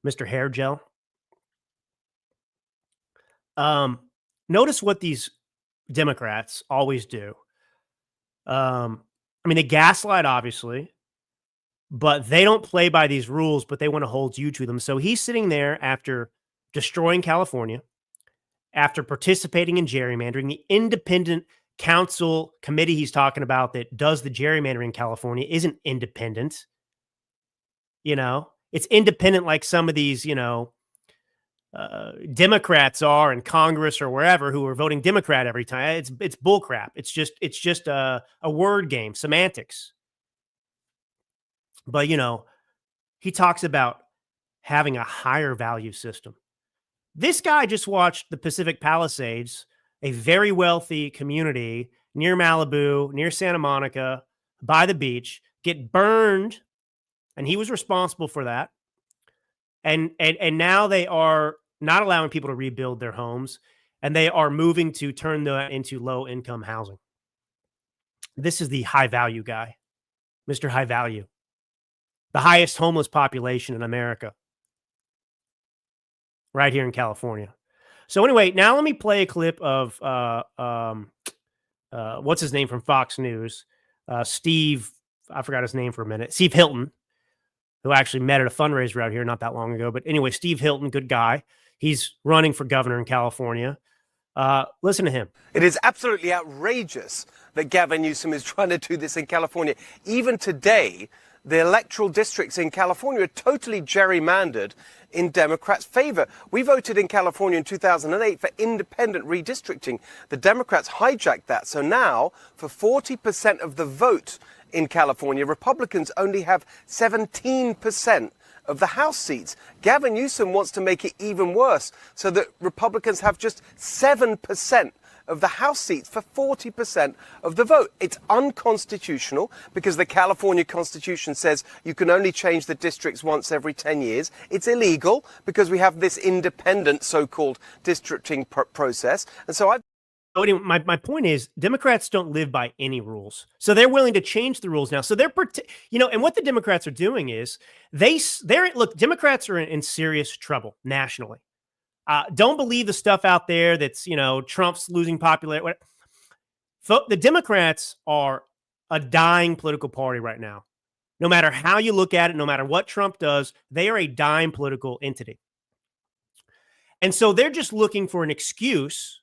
Mr. Hair Gel. Notice what these Democrats always do. They gaslight, obviously, but they don't play by these rules, but they want to hold you to them. So he's sitting there after destroying California, after participating in gerrymandering, the independent council committee he's talking about that does the gerrymandering in California isn't independent. It's independent like some of these, Democrats are in Congress or wherever who are voting Democrat every time. It's bullcrap. It's just a word game, semantics. But he talks about having a higher value system. This guy just watched the Pacific Palisades, a very wealthy community near Malibu, near Santa Monica, by the beach, get burned, and he was responsible for that. And now they are not allowing people to rebuild their homes, and they are moving to turn that into low-income housing. This is the high-value guy, Mr. High Value, the highest homeless population in America, right here in California. So anyway, now let me play a clip of what's his name from Fox News, Steve. I forgot his name for a minute. Steve Hilton, who actually met at a fundraiser out here not that long ago. But anyway, Steve Hilton, good guy. He's running for governor in California. Listen to him. It is absolutely outrageous that Gavin Newsom is trying to do this in California. Even today, the electoral districts in California are totally gerrymandered in Democrats' favor. We voted in California in 2008 for independent redistricting. The Democrats hijacked that. So now, for 40% of the vote in California, Republicans only have 17% of the House seats. Gavin Newsom wants to make it even worse so that Republicans have just 7% of the House seats for 40% of the vote. It's unconstitutional because the California Constitution says you can only change the districts once every 10 years. It's illegal because we have this independent so-called districting process. And so anyway, my point is Democrats don't live by any rules. So they're willing to change the rules now. So they're, and what the Democrats are doing is look, Democrats are in serious trouble nationally. Don't believe the stuff out there that's, Trump's losing popularity. The Democrats are a dying political party right now. No matter how you look at it, no matter what Trump does, they are a dying political entity. And so they're just looking for an excuse,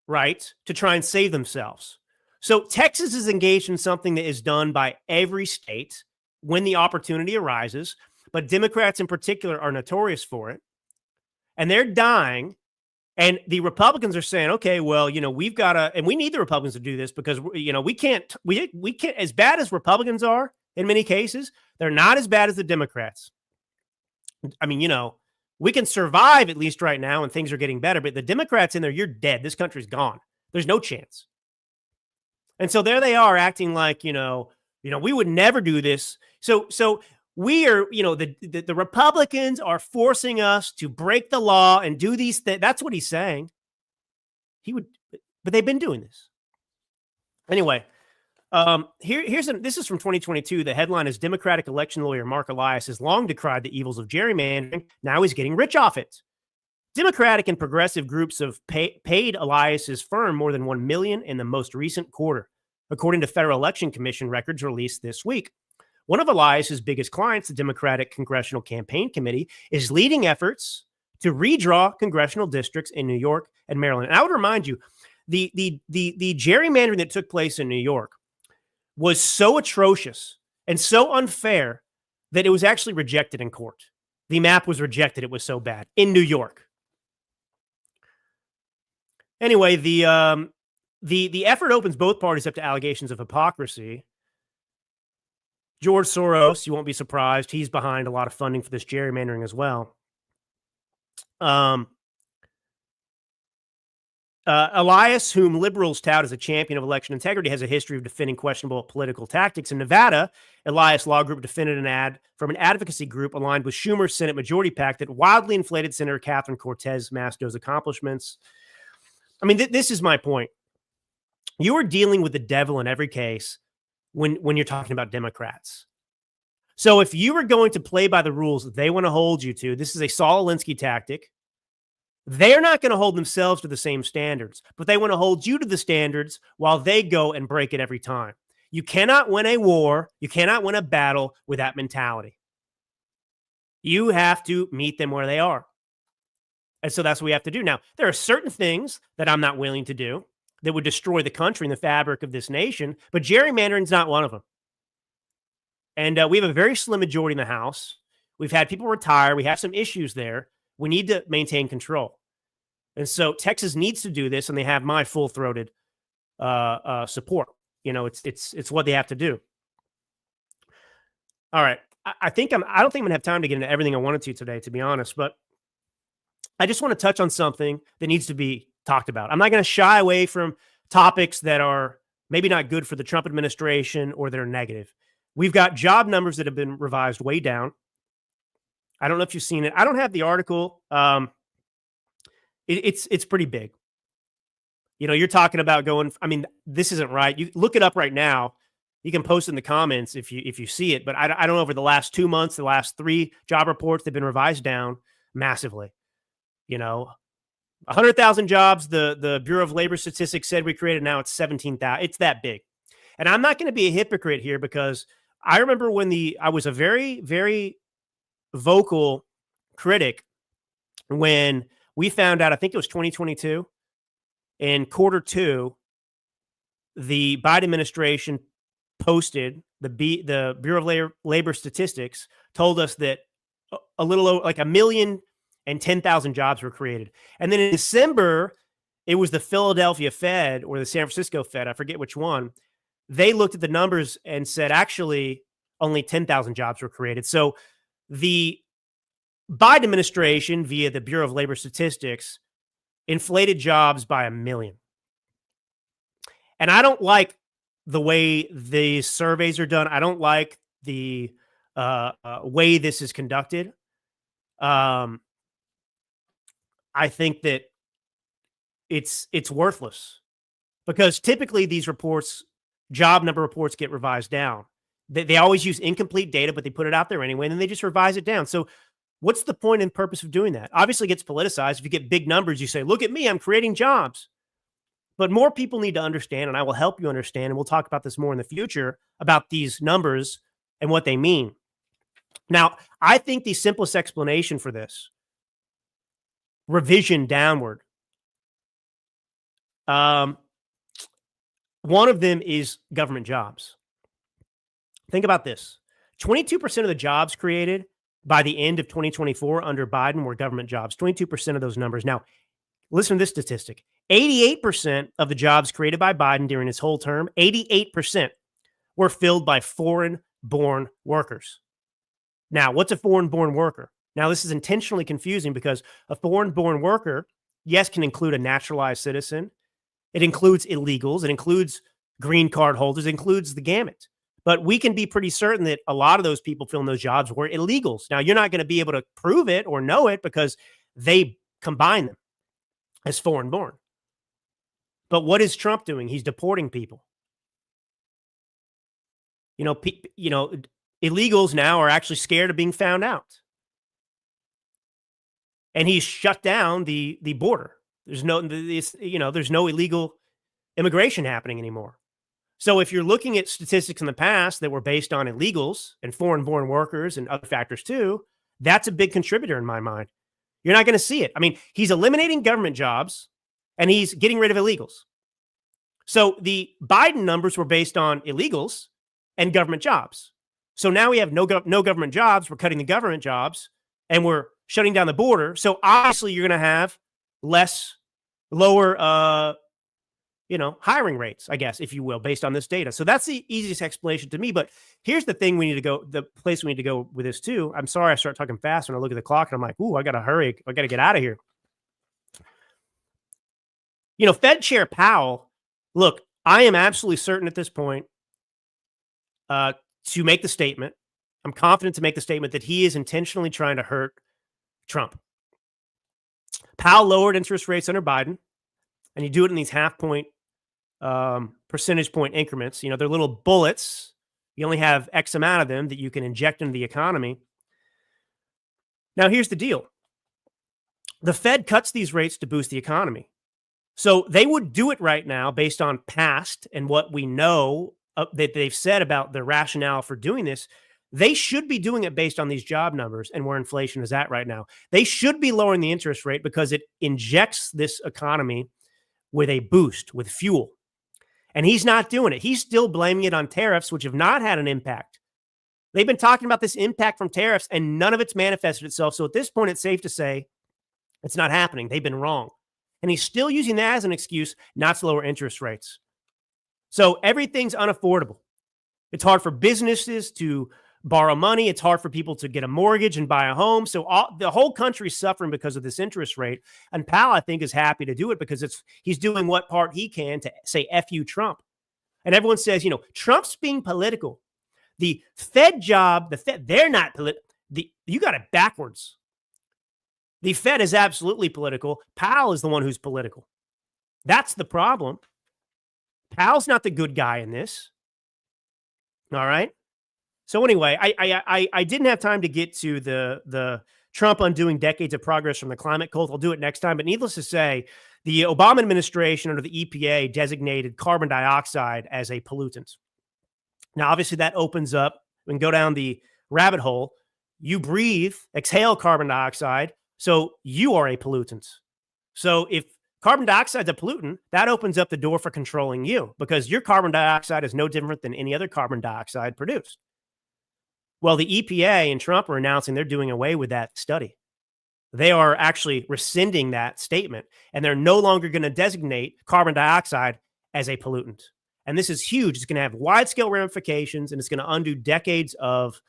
right, to try and save themselves. So Texas is engaged in something that is done by every state when the opportunity arises, but Democrats in particular are notorious for it. And they're dying. And the Republicans are saying, okay, well, we've got to, and we need the Republicans to do this because, we can't, as bad as Republicans are in many cases, they're not as bad as the Democrats. I mean, we can survive at least right now and things are getting better, but the Democrats in there, you're dead. This country's gone. There's no chance. And so there they are acting like, we would never do this. So we are, the Republicans are forcing us to break the law and do these things. That's what he's saying. But they've been doing this. Anyway, this is from 2022. The headline is Democratic election lawyer Mark Elias has long decried the evils of gerrymandering. Now he's getting rich off it. Democratic and progressive groups have paid Elias's firm more than $1 million in the most recent quarter, according to Federal Election Commission records released this week. One of Elias's biggest clients, the Democratic Congressional Campaign Committee, is leading efforts to redraw congressional districts in New York and Maryland. And I would remind you, the gerrymandering that took place in New York was so atrocious and so unfair that it was actually rejected in court. The map was rejected. It was so bad in New York. Anyway, the effort opens both parties up to allegations of hypocrisy. George Soros, you won't be surprised, he's behind a lot of funding for this gerrymandering as well. Elias, whom liberals tout as a champion of election integrity, has a history of defending questionable political tactics. In Nevada, Elias Law Group defended an ad from an advocacy group aligned with Schumer's Senate Majority PAC that wildly inflated Senator Catherine Cortez Masto's accomplishments. I mean, this is my point. You are dealing with the devil in every case when you're talking about Democrats. So if you are going to play by the rules they want to hold you to, this is a Saul Alinsky tactic. They're not going to hold themselves to the same standards, but they want to hold you to the standards while they go and break it every time. You cannot win a war. You cannot win a battle with that mentality. You have to meet them where they are. And so that's what we have to do. Now, there are certain things that I'm not willing to do that would destroy the country and the fabric of this nation, but gerrymandering is not one of them. And we have a very slim majority in the House. We've had people retire. We have some issues there. We need to maintain control. And so Texas needs to do this, and they have my full-throated support. It's what they have to do. All right. I don't think I'm going to have time to get into everything I wanted to today, to be honest, but I just want to touch on something that needs to be talked about. I'm not going to shy away from topics that are maybe not good for the Trump administration or that are negative. We've got job numbers that have been revised way down. I don't know if you've seen it. I don't have the article. It's pretty big. You're talking about going, this isn't right. You look it up right now. You can post in the comments if you see it, but I don't know, over the last 2 months, the last 3 job reports, they've been revised down massively. 100,000 jobs, the Bureau of Labor Statistics said we created. Now it's 17,000. It's that big. And I'm not going to be a hypocrite here, because I remember when I was a very, very vocal critic when we found out, I think it was 2022, in quarter 2, the Biden administration posted, the Bureau of Labor Statistics told us that a little over, like 1,010,000 jobs were created. And then in December, it was the Philadelphia Fed or the San Francisco Fed, I forget which one. They looked at the numbers and said, actually, only 10,000 jobs were created. So the Biden administration, via the Bureau of Labor Statistics, inflated jobs by 1 million. And I don't like the way the surveys are done. I don't like the way this is conducted. I think that it's worthless, because typically these reports, job number reports, get revised down. They always use incomplete data, but they put it out there anyway, and then they just revise it down. So what's the point and purpose of doing that? Obviously, it gets politicized. If you get big numbers, you say, look at me, I'm creating jobs. But more people need to understand, and I will help you understand, and we'll talk about this more in the future, about these numbers and what they mean. Now, I think the simplest explanation for this, revision downward, one of them is government jobs. Think about this. 22% of the jobs created by the end of 2024 under Biden were government jobs. 22% of those numbers. Now, listen to this statistic. 88% of the jobs created by Biden during his whole term, 88% were filled by foreign-born workers. Now, what's a foreign-born worker? Now, this is intentionally confusing, because a foreign-born worker, yes, can include a naturalized citizen. It includes illegals. It includes green card holders. It includes the gamut. But we can be pretty certain that a lot of those people filling those jobs were illegals. Now, you're not going to be able to prove it or know it, because they combine them as foreign-born. But what is Trump doing? He's deporting people. Illegals now are actually scared of being found out. And he's shut down the border. There's no illegal immigration happening anymore. So if you're looking at statistics in the past that were based on illegals and foreign-born workers and other factors too, that's a big contributor in my mind. You're not going to see it. I mean, he's eliminating government jobs and he's getting rid of illegals. So the Biden numbers were based on illegals and government jobs. So now we have no government jobs. We're cutting the government jobs and we're shutting down the border. So obviously you're going to have lower hiring rates, I guess, if you will, based on this data. So that's the easiest explanation to me. But here's the place we need to go with this too. I'm sorry I start talking fast when I look at the clock and I'm like, ooh, I got to hurry. I got to get out of here. Fed Chair Powell, look, I am absolutely certain at this point to make the statement. I'm confident to make the statement that he is intentionally trying to hurt Trump. Powell lowered interest rates under Biden, and you do it in these half-point percentage point increments. They're little bullets. You only have X amount of them that you can inject into the economy. Now, here's the deal. The Fed cuts these rates to boost the economy. So they would do it right now based on past and what we know that they've said about the rationale for doing this. They should be doing it based on these job numbers and where inflation is at right now. They should be lowering the interest rate because it injects this economy with a boost, with fuel. And he's not doing it. He's still blaming it on tariffs, which have not had an impact. They've been talking about this impact from tariffs, and none of it's manifested itself. So at this point, it's safe to say it's not happening. They've been wrong. And he's still using that as an excuse not to lower interest rates. So everything's unaffordable. It's hard for businesses to borrow money. It's hard for people to get a mortgage and buy a home. So the whole country's suffering because of this interest rate. And Powell, I think, is happy to do it because he's doing what part he can to say, F you, Trump. And everyone says, Trump's being political. The Fed job, they're not political. You got it backwards. The Fed is absolutely political. Powell is the one who's political. That's the problem. Powell's not the good guy in this. All right. So anyway, I didn't have time to get to the Trump undoing decades of progress from the climate cult. I'll do it next time. But needless to say, the Obama administration under the EPA designated carbon dioxide as a pollutant. Now, obviously, that opens up, we can go down the rabbit hole. You breathe, exhale carbon dioxide, so you are a pollutant. So if carbon dioxide is a pollutant, that opens up the door for controlling you, because your carbon dioxide is no different than any other carbon dioxide produced. Well, the EPA and Trump are announcing they're doing away with that study. They are actually rescinding that statement, and they're no longer going to designate carbon dioxide as a pollutant. And this is huge. It's going to have wide-scale ramifications, and it's going to undo decades of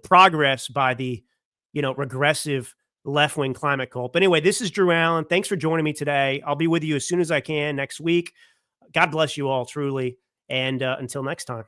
progress by the regressive left-wing climate cult. But anyway, this is Drew Allen. Thanks for joining me today. I'll be with you as soon as I can next week. God bless you all, truly. And until next time.